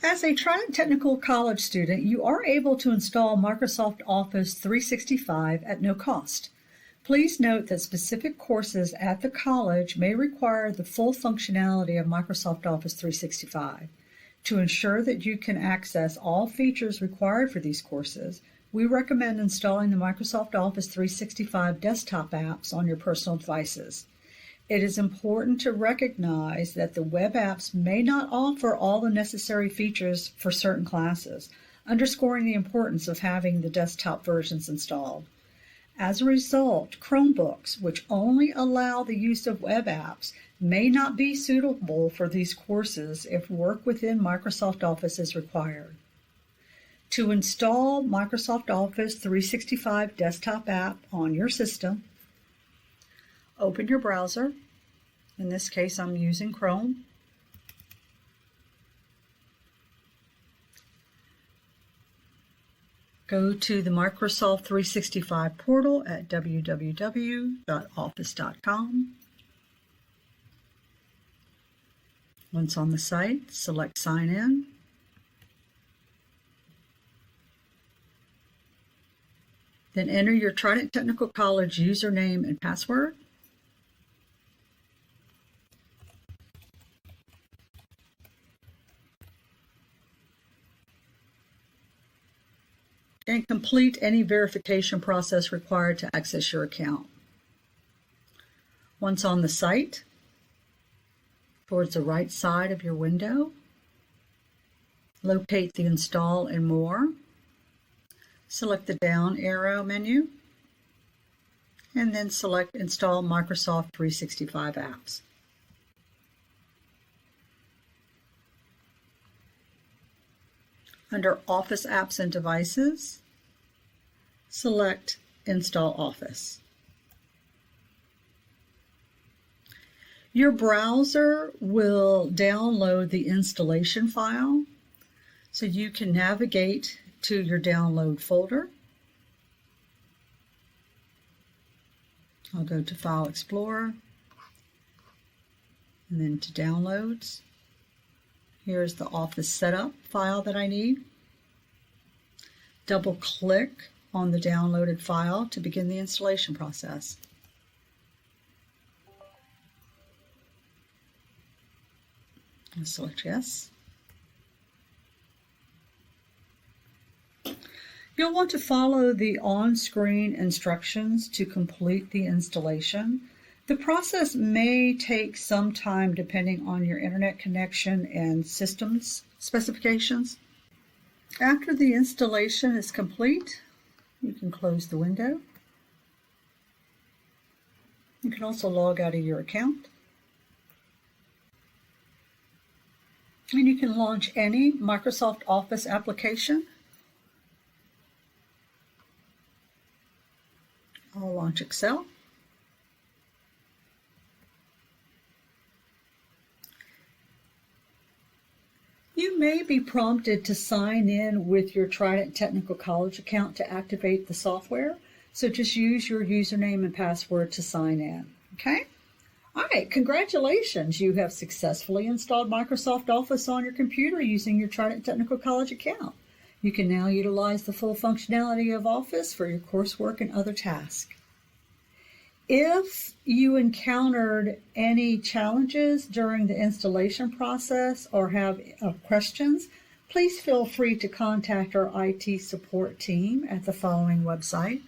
As a Trident Technical College student, you are able to install Microsoft Office 365 at no cost. Please note that specific courses at the college may require the full functionality of Microsoft Office 365. To ensure that you can access all features required for these courses, we recommend installing the Microsoft Office 365 desktop apps on your personal devices. It is important to recognize that the web apps may not offer all the necessary features for certain classes, underscoring the importance of having the desktop versions installed. As a result, Chromebooks, which only allow the use of web apps, may not be suitable for these courses if work within Microsoft Office is required. To install Microsoft Office 365 desktop app on your system, open your browser. In this case, I'm using Chrome. Go to the Microsoft 365 portal at www.office.com. Once on the site, select Sign In. Then enter your Trident Technical College username and password. And complete any verification process required to access your account. Once on the site, towards the right side of your window, locate the Install and More. Select the down arrow menu, and then select Install Microsoft 365 Apps. Under Office Apps and Devices, select Install Office. Your browser will download the installation file, so you can navigate to your download folder. I'll go to File Explorer and then to Downloads. Here's the Office Setup file that I need. Double click on the downloaded file to begin the installation process. And select Yes. You'll want to follow the on-screen instructions to complete the installation. The process may take some time depending on your internet connection and systems specifications. After the installation is complete, you can close the window. You can also log out of your account. And you can launch any Microsoft Office application. I'll launch Excel. You may be prompted to sign in with your Trident Technical College account to activate the software, so just use your username and password to sign in, okay? All right, congratulations. You have successfully installed Microsoft Office on your computer using your Trident Technical College account. You can now utilize the full functionality of Office for your coursework and other tasks. If you encountered any challenges during the installation process or have questions, please feel free to contact our IT support team at the following website,